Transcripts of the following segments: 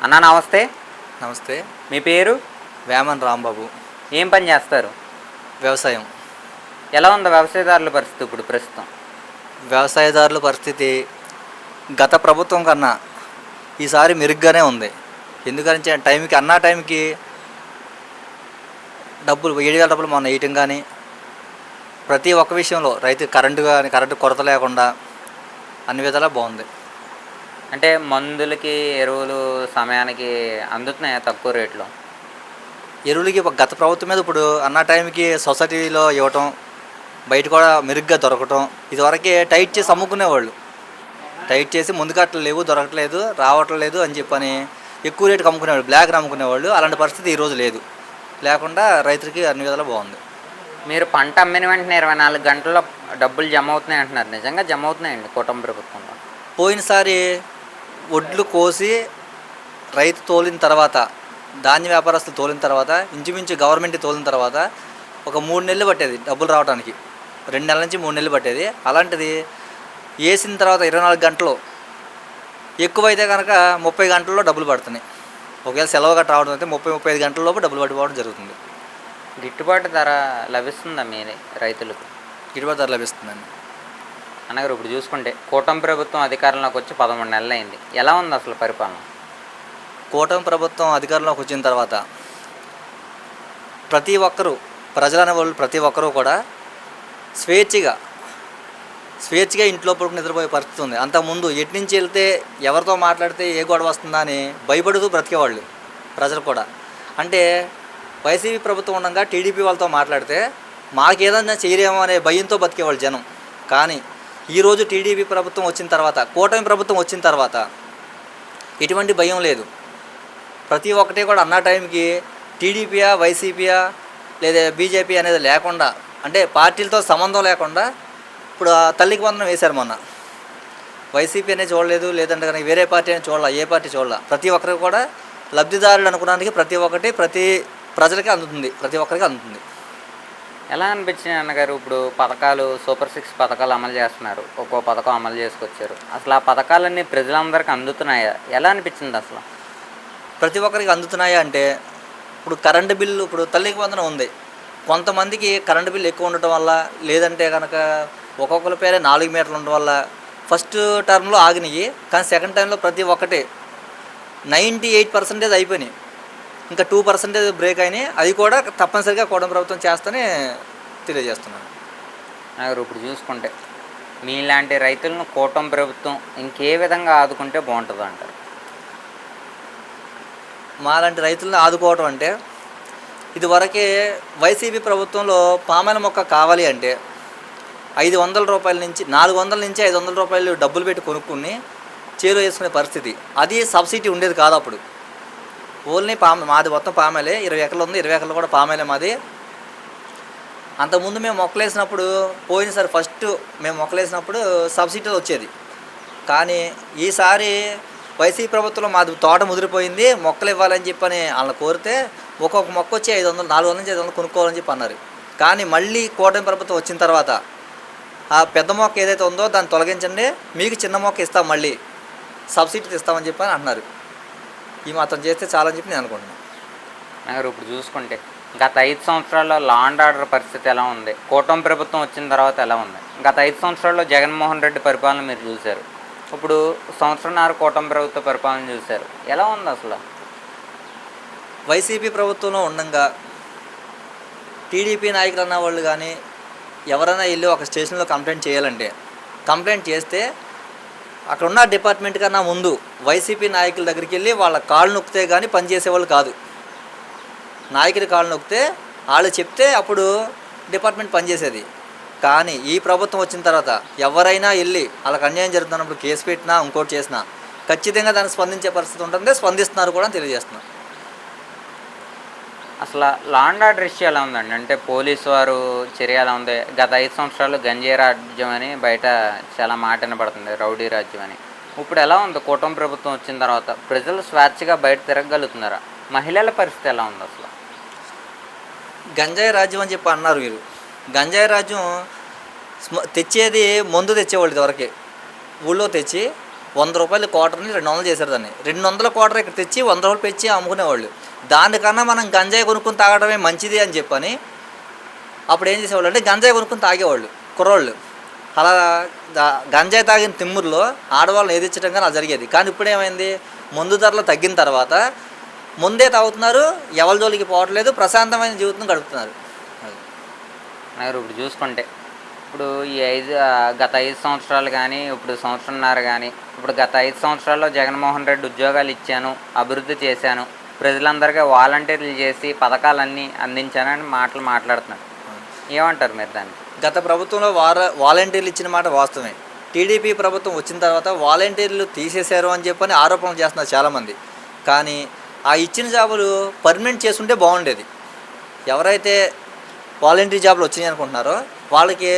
అన్న నమస్తే. నమస్తే. మీ పేరు? వేమన్ రాంబాబు. ఏం పని చేస్తారు? వ్యవసాయం. ఎలా ఉంది వ్యవసాయదారుల పరిస్థితి ఇప్పుడు ప్రస్తుతం? వ్యవసాయదారుల పరిస్థితి గత ప్రభుత్వం కన్నా ఈసారి మెరుగ్గానే ఉంది. ఎందుకంటే టైంకి డబ్బులు 7,000 డబ్బులు మొన్న వేయటం కానీ, ప్రతి ఒక్క విషయంలో రైతు కరెంటు కొరత లేకుండా అన్ని విధాలా బాగుంది. అంటే మందులకి ఎరువులు సమయానికి అందుతున్నాయా తక్కువ రేట్లో? ఎరువులకి గత ప్రభుత్వం మీద ఇప్పుడు టైంకి సొసైటీలో ఇవ్వటం, బయట కూడా మెరుగ్గా దొరకటం. ఇదివరకే టైట్ చేసి అమ్ముకునేవాళ్ళు. టైట్ చేసి ముందుకట్టలు లేవు, దొరకట్లేదు, రావట్లేదు అని చెప్పని ఎక్కువ రేటుకి అమ్ముకునేవాళ్ళు, బ్లాక్ని అమ్ముకునేవాళ్ళు. అలాంటి పరిస్థితి ఈరోజు లేదు. లేకుండా రైతులకి అన్ని విధాలా బాగుంది. మీరు పంట అమ్మిన వెంటనే 24 గంటల్లో డబ్బులు జమ అవుతున్నాయి అంటున్నారు. నిజంగా జమ అవుతున్నాయండి కూటమి ప్రభుత్వంలో? పోయినసారి ఒడ్లు కోసి రైతు తోలిన తర్వాత, ధాన్య వ్యాపారస్తులు తోలిన తర్వాత, ఇంచుమించు గవర్నమెంట్ తోలిన తర్వాత ఒక 3 నెలలు పట్టేది డబ్బులు రావడానికి. 2 నెలల నుంచి 3 నెలలు పట్టేది. అలాంటిది వేసిన తర్వాత 24 గంటలు, ఎక్కువైతే కనుక 30 గంటల్లో డబ్బులు పడుతున్నాయి. ఒకవేళ సెలవు గట్రా రావడం అయితే 30-35 గంటల లోపు డబ్బులు పడిపోవడం జరుగుతుంది. గిట్టుబాటు ధర లభిస్తుందా మీరే రైతులకు? గిట్టుబాటు ధర లభిస్తుందండి. అన్నగారు, ఇప్పుడు చూసుకుంటే కూటమి ప్రభుత్వం అధికారంలోకి వచ్చి 13 నెలలు అయింది. ఎలా ఉంది అసలు పరిపాలన? కూటమి ప్రభుత్వం అధికారంలోకి వచ్చిన తర్వాత ప్రతి ఒక్కరూ, ప్రజలనే వాళ్ళు ప్రతి ఒక్కరూ కూడా స్వేచ్ఛగా ఇంట్లో పడుకుని నిద్రపోయే పరిస్థితి ఉంది. అంతకుముందు ఎటు నుంచి వెళ్తే, ఎవరితో మాట్లాడితే ఏ గొడవ వస్తుందా అని భయపడుతూ బ్రతికేవాళ్ళు ప్రజలు కూడా. అంటే వైసీపీ ప్రభుత్వం ఉండగా టీడీపీ వాళ్ళతో మాట్లాడితే మాకేదన్నా చేయరేమో అనే భయంతో బతికేవాళ్ళు జనం. కానీ ఈరోజు టీడీపీ ప్రభుత్వం వచ్చిన తర్వాత, కూటమి ప్రభుత్వం వచ్చిన తర్వాత ఎటువంటి భయం లేదు. ప్రతి ఒక్కటి కూడా టైంకి టీడీపీయా, వైసీపీయా లేదా బీజేపీ అనేది లేకుండా, అంటే పార్టీలతో సంబంధం లేకుండా ఇప్పుడు తల్లికి వందనం వేశారు మొన్న. వైసీపీ అనేది చూడలేదు, లేదంటే కనుక వేరే పార్టీ అనేది చూడాల, ఏ పార్టీ చూడాల. ప్రతి ఒక్కరికి కూడా లబ్ధిదారులు అనుకున్నానికి ప్రతి ప్రజలకి అందుతుంది, ప్రతి ఒక్కరికి అందుతుంది. ఎలా అనిపించింది అన్నగారు? ఇప్పుడు పథకాలు, సూపర్ 6 పథకాలు అమలు చేస్తున్నారు, ఒక్కో పథకం అమలు చేసుకొచ్చారు. అసలు ఆ పథకాలన్నీ ప్రజలందరికీ అందుతున్నాయా? ఎలా అనిపించింది అసలు? ప్రతి ఒక్కరికి అందుతున్నాయా అంటే, ఇప్పుడు కరెంటు బిల్లు, ఇప్పుడు తల్లికి వందనం ఉంది. కొంతమందికి కరెంటు బిల్లు ఎక్కువ ఉండటం వల్ల, లేదంటే కనుక ఒక్కొక్కరి పేరే 4 మీటర్లు ఉండడం వల్ల ఫస్ట్ టర్మ్లో ఆగినాయి. కానీ సెకండ్ టైంలో ప్రతి ఒక్కటి 98% అయిపోయినాయి. ఇంకా 2% బ్రేక్ అయినాయి. అది కూడా తప్పనిసరిగా కూటమి ప్రభుత్వం చేస్తూనే తెలియజేస్తున్నాను. ఇప్పుడు చూసుకుంటే మీలాంటి రైతులను కూటమి ప్రభుత్వం ఇంకే విధంగా ఆదుకుంటే బాగుంటుంది అంటారు? మాలాంటి రైతులను ఆదుకోవటం అంటే, ఇదివరకే వైసీపీ ప్రభుత్వంలో పామాయిల్ మొక్క కావాలి అంటే 500 రూపాయల నుంచి 400 నుంచి 500 రూపాయలు డబ్బులు పెట్టి కొనుక్కుని చేలో వేసుకునే పరిస్థితి. అది సబ్సిడీ ఉండేది కాదు అప్పుడు. ఓన్లీ మాది మొత్తం పామాయిలే. 20 ఎకరాలు ఉంది, 20 ఎకరాలు కూడా పామాయిలే మాది. అంతకుముందు మేము మొక్కలేసినప్పుడు, పోయినసారి ఫస్ట్ మేము మొక్కలేసినప్పుడు సబ్సిడీ వచ్చేది. కానీ ఈసారి వైసీపీ ప్రభుత్వంలో మాది తోట ముదిరిపోయింది, మొక్కలు ఇవ్వాలని చెప్పని వాళ్ళని కోరితే ఒక్కొక్క మొక్క వచ్చి 500, 400 నుంచి 500 కొనుక్కోవాలని చెప్పి అన్నారు. కానీ మళ్ళీ కూటమి ప్రభుత్వం వచ్చిన తర్వాత ఆ పెద్ద మొక్క ఏదైతే ఉందో దాన్ని తొలగించండి, మీకు చిన్న మొక్క ఇస్తాం, మళ్ళీ సబ్సిడీ ఇస్తామని చెప్పి అని అన్నారు. ఈ మాత్రం చేస్తే చాలని చెప్పి నేను అనుకుంటున్నాను. ఇప్పుడు చూసుకుంటే గత 5 సంవత్సరాల్లో లా అండ్ ఆర్డర్ పరిస్థితి ఎలా ఉంది? కూటమి ప్రభుత్వం వచ్చిన తర్వాత ఎలా ఉంది? గత 5 సంవత్సరాల్లో జగన్మోహన్ రెడ్డి పరిపాలన మీరు చూశారు, ఇప్పుడు 1.5 సంవత్సరం కూటమి ప్రభుత్వ పరిపాలన చూశారు. ఎలా ఉంది అసలు? వైసీపీ ప్రభుత్వంలో ఉండగా టీడీపీ నాయకులు అన్న వాళ్ళు కానీ ఎవరైనా వెళ్ళి ఒక స్టేషన్లో కంప్లైంట్ చేయాలంటే, కంప్లైంట్ చేస్తే అక్కడ ఉన్న డిపార్ట్మెంట్ కన్నా ముందు వైసీపీ నాయకుల దగ్గరికి వెళ్ళి వాళ్ళ కాళ్ళు నొక్కితే కానీ పనిచేసేవాళ్ళు కాదు. నాయకుడి కాళ్ళు నొక్కితే వాళ్ళు చెప్తే అప్పుడు డిపార్ట్మెంట్ పనిచేసేది. కానీ ఈ ప్రభుత్వం వచ్చిన తర్వాత ఎవరైనా వెళ్ళి వాళ్ళకి అన్యాయం జరుగుతున్నప్పుడు కేసు పెట్టినా, ఇంకోటి చేసినా ఖచ్చితంగా దాన్ని స్పందించే పరిస్థితి ఉంటుంది. స్పందిస్తున్నారు కూడా తెలియజేస్తున్నారు. అసలు లా అండ్ ఆర్డర్ ఇష్యూ ఎలా ఉందండి? అంటే పోలీసు వారు చర్య ఎలా ఉంది? గత 5 సంవత్సరాలు గంజాయి రాజ్యం అని బయట చాలా మాట వినపడుతుంది, రౌడీ రాజ్యం అని. ఇప్పుడు ఎలా ఉంది కూటమి ప్రభుత్వం వచ్చిన తర్వాత? ప్రజలు స్వేచ్ఛగా బయట తిరగలుగుతున్నారా? మహిళల పరిస్థితి ఎలా ఉంది అసలు? గంజాయి రాజ్యం అని చెప్పి అన్నారు మీరు. గంజాయి రాజ్యం తెచ్చేది మందు తెచ్చేవాళ్ళు. ఇదివరకే ఊళ్ళో తెచ్చి రూపాయల క్వార్టర్ని 200 చేశారు దాన్ని. 200 క్వార్టర్ ఇక్కడ తెచ్చి 100 రూపాయలు పెంచి అమ్ముకునేవాళ్ళు. దానికన్నా మనం గంజాయి కొనుక్కొని తాగడమే మంచిది అని చెప్పని అప్పుడు ఏం చేసేవాళ్ళు అంటే గంజాయి కొనుక్కొని తాగేవాళ్ళు కుర్రోళ్ళు. అలా గంజాయి తాగిన తిమ్మురులో ఆడవాళ్ళని ఏదిచ్చడం కానీ అలా జరిగేది. కానీ ఇప్పుడు ఏమైంది, మందు ధరలు తగ్గిన తర్వాత ముందే తాగుతున్నారు, ఎవరి జోలికి పోవట్లేదు, ప్రశాంతమైన జీవితం గడుపుతున్నారు. ఇప్పుడు చూసుకుంటే ఇప్పుడు గత 5 సంవత్సరాలు కానీ ఇప్పుడు సంవత్సరంన్నర కానీ ఇప్పుడు గత 5 సంవత్సరాల్లో జగన్మోహన్ రెడ్డి ఉద్యోగాలు ఇచ్చాను, అభివృద్ధి చేశాను, ప్రజలందరికీ వాలంటీర్లు చేసి పథకాలన్నీ అందించానని మాట్లాడుతున్నారు. ఏమంటారు మీరు దానికి? గత ప్రభుత్వంలో వాలంటీర్లు ఇచ్చిన మాట వాస్తవమే. టీడీపీ ప్రభుత్వం వచ్చిన తర్వాత వాలంటీర్లు తీసేశారు అని చెప్పని ఆరోపణలు చేస్తున్నారు చాలామంది. కానీ ఆ ఇచ్చిన జాబులు పర్మనెంట్ చేసుంటే బాగుండేది. ఎవరైతే వాలంటీర్ జాబులు వచ్చినాయి అనుకుంటున్నారో వాళ్ళకి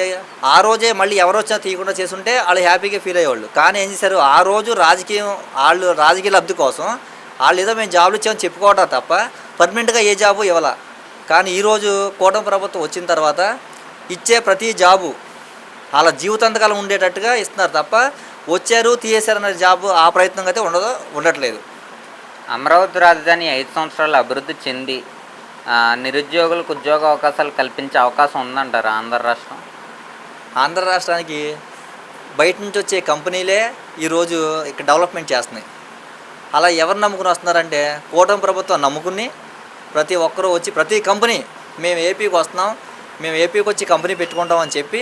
ఆ రోజే మళ్ళీ ఎవరు వచ్చినా తీయకుండా చేసుంటే వాళ్ళు హ్యాపీగా ఫీల్ అయ్యేవాళ్ళు. కానీ ఏం చేశారు, ఆ రోజు రాజకీయ లబ్ధి కోసం వాళ్ళు ఏదో మేము జాబులు ఇచ్చామని చెప్పుకోవటం తప్ప పర్మనెంట్గా ఏ జాబు ఇవ్వాల. కానీ ఈరోజు కూటమి ప్రభుత్వం వచ్చిన తర్వాత ఇచ్చే ప్రతి జాబు వాళ్ళ జీవితాంతకాలం ఉండేటట్టుగా ఇస్తున్నారు తప్ప వచ్చారు తీసేశారన్న జాబు ఆ ప్రయత్నం అయితే ఉండట్లేదు. అమరావతి రాజధాని 5 సంవత్సరాలు అభివృద్ధి చెంది నిరుద్యోగులకు ఉద్యోగ అవకాశాలు కల్పించే అవకాశం ఉందంటారు ఆంధ్ర రాష్ట్రానికి బయట నుంచి వచ్చే కంపెనీలే ఈరోజు ఇక్కడ డెవలప్మెంట్ చేస్తున్నాయి. అలా ఎవరు నమ్ముకుని వస్తున్నారంటే కూటమి ప్రభుత్వం నమ్ముకుని ప్రతి ఒక్కరూ వచ్చి ప్రతి కంపెనీ మేము ఏపీకి వస్తున్నాం, మేము ఏపీకి వచ్చి కంపెనీ పెట్టుకుంటాం అని చెప్పి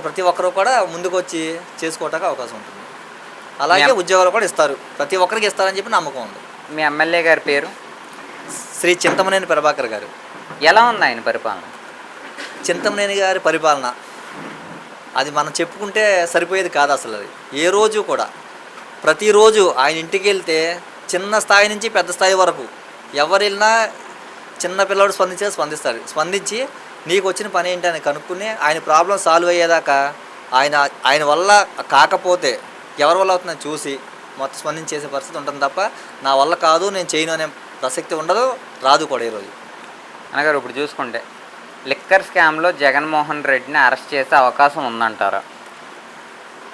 ప్రతి ఒక్కరూ కూడా ముందుకు వచ్చి చేసుకోవడానికి అవకాశం ఉంటుంది. అలాగే ఉద్యోగాలు కూడా ఇస్తారు, ప్రతి ఒక్కరికి ఇస్తారని చెప్పి నమ్మకం ఉంది. మీ ఎమ్మెల్యే గారి పేరు? శ్రీ చింతమనేని ప్రభాకర్ గారు. ఎలా ఉంది ఆయన పరిపాలన? చింతమనేని గారి పరిపాలన అది మనం చెప్పుకుంటే సరిపోయేది కాదు అసలు. అది ఏ రోజు కూడా ప్రతిరోజు ఆయన ఇంటికి వెళ్తే చిన్న స్థాయి నుంచి పెద్ద స్థాయి వరకు ఎవరు వెళ్ళినా చిన్న పిల్లవాడు స్పందించి నీకు వచ్చిన పని ఏంటి అని కనుక్కుని ఆయన ప్రాబ్లం సాల్వ్ అయ్యేదాకా ఆయన వల్ల కాకపోతే ఎవరి వల్ల అవుతుందని చూసి మొత్తం స్పందించేసే పరిస్థితి ఉంటుంది తప్ప నా వల్ల కాదు నేను చేయను అనే ప్రసక్తి ఉండదు, రాదు కూడా ఈరోజు. అనగారు ఇప్పుడు చూసుకుంటే లిక్కర్ స్కామ్లో జగన్మోహన్ రెడ్డిని అరెస్ట్ చేసే అవకాశం ఉందంటారా?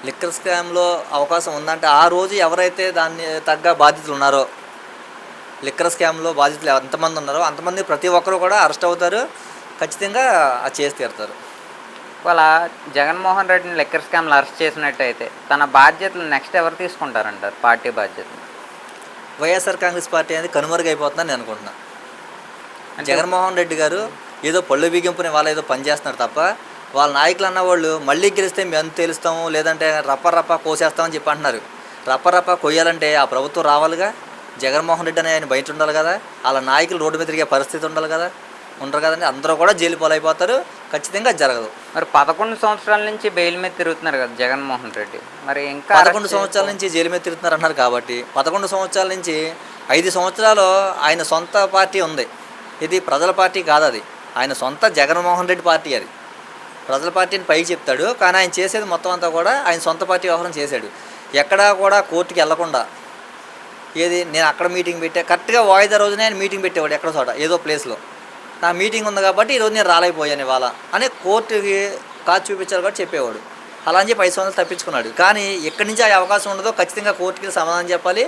లిక్కర్ స్కామ్లో అవకాశం ఉందంటే ఆ రోజు ఎవరైతే దాన్ని తగ్గ బాధితులు ఉన్నారో, లిక్కర్ స్కామ్లో బాధితులు ఎంతమంది ఉన్నారో అంతమంది ప్రతి ఒక్కరు కూడా అరెస్ట్ అవుతారు, ఖచ్చితంగా అది చేసి తీరుతారు. వాళ్ళ జగన్మోహన్ రెడ్డిని లిక్కర్ స్కామ్లో అరెస్ట్ చేసినట్టయితే తన బాధ్యతలు నెక్స్ట్ ఎవరు తీసుకుంటారంటారు? పార్టీ బాధ్యతలు వైఎస్ఆర్ కాంగ్రెస్ పార్టీ అనేది కనుమరుగైపోతుందని నేను అనుకుంటున్నాను. జగన్మోహన్ రెడ్డి గారు ఏదో పళ్ళు బిగింపుని వాళ్ళు ఏదో పనిచేస్తున్నారు తప్ప వాళ్ళ నాయకులు అన్నవాళ్ళు మళ్ళీ గెలిస్తే మేము ఎంత తెలుస్తాము, లేదంటే రప్ప కోసేస్తామని చెప్పి అంటున్నారు. రప్ప కొయ్యాలంటే ఆ ప్రభుత్వం రావాలిగా, జగన్మోహన్ రెడ్డి అనే ఆయన బయట ఉండాలి కదా, వాళ్ళ నాయకులు రోడ్డు మీద తిరిగే పరిస్థితి ఉండాలి కదా, ఉండరు కదండి. అందరూ కూడా జైలు పాలైపోతారు, ఖచ్చితంగా జరగదు. మరి 11 సంవత్సరాల నుంచి బెయిల్ మీద తిరుగుతున్నారు కదా జగన్మోహన్ రెడ్డి, మరి ఇంకా 11 సంవత్సరాల నుంచి జైలు మీద తిరుగుతున్నారు అన్నారు కాబట్టి 11 సంవత్సరాల నుంచి 5 సంవత్సరాలు ఆయన సొంత పార్టీ ఉంది. ఇది ప్రజల పార్టీ కాదు, అది ఆయన సొంత జగన్మోహన్ రెడ్డి పార్టీ. అది ప్రజల పార్టీని పైకి చెప్తాడు, కానీ ఆయన చేసేది మొత్తం అంతా కూడా ఆయన సొంత పార్టీ వ్యవహారం చేశాడు. ఎక్కడా కూడా కోర్టుకి వెళ్లకుండా నేను అక్కడ మీటింగ్ పెట్టా, కరెక్ట్గా వాయిదా రోజునే ఆయన మీటింగ్ పెట్టేవాడు ఎక్కడ చోట ఏదో ప్లేస్లో. నా మీటింగ్ ఉంది కాబట్టి ఈరోజు నేను రాలేకపోయాను ఇవాళ అని కోర్టుకి కాదు చూపించారు కాబట్టి చెప్పేవాడు. అలా అని చెప్పి 5 సంవత్సరాలు తప్పించుకున్నాడు. కానీ ఎక్కడి నుంచి ఆ అవకాశం ఉండదో ఖచ్చితంగా కోర్టుకి సమాధానం చెప్పాలి,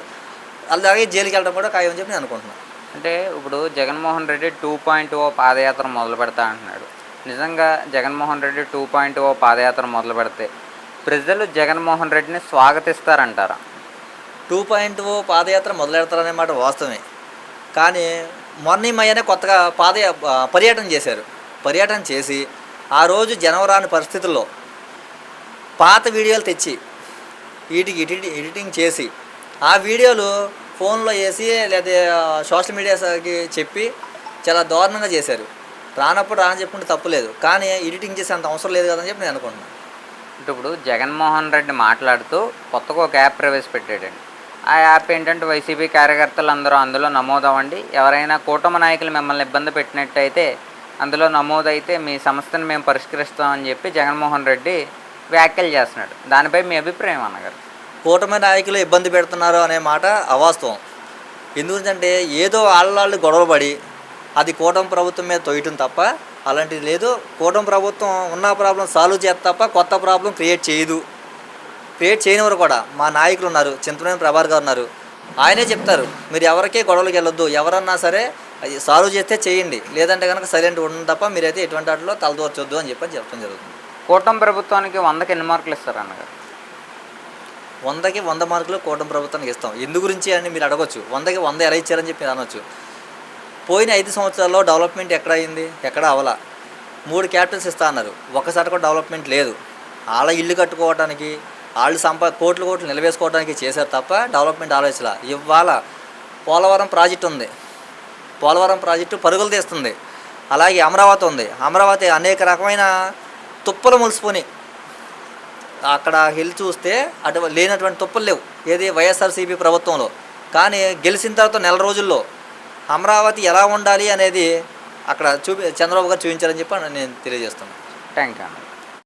అలాగే జైలుకి వెళ్ళడం కూడా ఖాయం అని చెప్పి నేను అనుకుంటున్నాను. అంటే ఇప్పుడు జగన్మోహన్ రెడ్డి 2.0 పాదయాత్ర మొదలు పెడతా అంటున్నాడు. నిజంగా జగన్మోహన్ రెడ్డి 2.0 పాదయాత్ర మొదలు పెడితే ప్రజలు జగన్మోహన్ రెడ్డిని స్వాగతిస్తారంటారా? 2.0 పాదయాత్ర మొదలెడతారనే మాట వాస్తవమే. కానీ మొన్న కొత్తగా పర్యటన చేశారు. పర్యటన చేసి ఆ రోజు జనవరాని పరిస్థితుల్లో పాత వీడియోలు తెచ్చి వీటికి ఎడిటింగ్ చేసి ఆ వీడియోలు ఫోన్లో వేసి లేదా సోషల్ మీడియాకి చెప్పి చాలా దారుణంగా చేశారు. రానప్పుడు రాని చెప్పుకుంటే తప్పులేదు, కానీ ఎడిటింగ్ చేసే అంత అవసరం లేదు కదని చెప్పి నేను అనుకుంటున్నాను. అంటే ఇప్పుడు జగన్మోహన్ రెడ్డి మాట్లాడుతూ కొత్తగా ఒక యాప్ ప్రవేశపెట్టాడండి. ఆ యాప్ ఏంటంటే వైసీపీ కార్యకర్తలు అందరూ అందులో నమోదవ్వండి, ఎవరైనా కూటమి నాయకులు మిమ్మల్ని ఇబ్బంది పెట్టినట్టయితే అందులో నమోదైతే మీ సమస్యను మేము పరిష్కరిస్తామని చెప్పి జగన్మోహన్ రెడ్డి వ్యాఖ్యలు చేస్తున్నాడు. దానిపై మీ అభిప్రాయం అన్నగారు? కూటమి నాయకులు ఇబ్బంది పెడుతున్నారు అనే మాట అవాస్తవం. ఎందుకంటే ఏదో వాళ్ళు గొడవపడి అది కూటమి ప్రభుత్వం మీద తొయ్యటం తప్ప అలాంటిది లేదు. కూటమి ప్రభుత్వం ఉన్న ప్రాబ్లం సాల్వ్ చేస్తే తప్ప కొత్త ప్రాబ్లం క్రియేట్ చేయదు. క్రియేట్ చేయనివారు కూడా. మా నాయకులు ఉన్నారు, చింతమనేని ప్రభాకర్ గారు ఉన్నారు, ఆయనే చెప్తారు మీరు ఎవరికీ గొడవలకు వెళ్ళొద్దు, ఎవరన్నా సరే అది సాల్వ్ చేస్తే చేయండి, లేదంటే కనుక సైలెంట్ ఉండడం తప్ప మీరైతే ఎటువంటి వాటిలో తలదూర్చొద్దు అని చెప్పడం జరుగుతుంది. కూటమి ప్రభుత్వానికి 100కి ఎన్ని మార్కులు ఇస్తారు అన్నగారు? 100కి 100 మార్కులు కూటమి ప్రభుత్వానికి ఇస్తాం. ఎందు గురించి అని మీరు అడగొచ్చు. 100కి 100 ఎలా ఇచ్చారని చెప్పి అనొచ్చు. పోయిన 5 సంవత్సరాల్లో డెవలప్మెంట్ ఎక్కడ అయింది? ఎక్కడ అవలా. 3 క్యాపిటల్స్ ఇస్తా అన్నారు, ఒక్కసారి కూడా డెవలప్మెంట్ లేదు. వాళ్ళ ఇల్లు కట్టుకోవడానికి, వాళ్ళు కోట్లు నిలవేసుకోవడానికి చేశారు తప్ప డెవలప్మెంట్ ఆలోచన. ఇవాళ పోలవరం ప్రాజెక్టు ఉంది, పోలవరం ప్రాజెక్టు పరుగులు తీస్తుంది. అలాగే అమరావతి ఉంది, అమరావతి అనేక రకమైన తుప్పలు ములిసిపోయి అక్కడ వెళ్ళి చూస్తే అటు లేనటువంటి తుప్పలు లేవు ఏది వైఎస్ఆర్సీపీ ప్రభుత్వంలో. కానీ గెలిచిన తర్వాత నెల రోజుల్లో అమరావతి ఎలా ఉండాలి అనేది అక్కడ చంద్రబాబు గారు చూపించారని చెప్పి నేను తెలియజేస్తున్నాను. థ్యాంక్ యూ అన్న.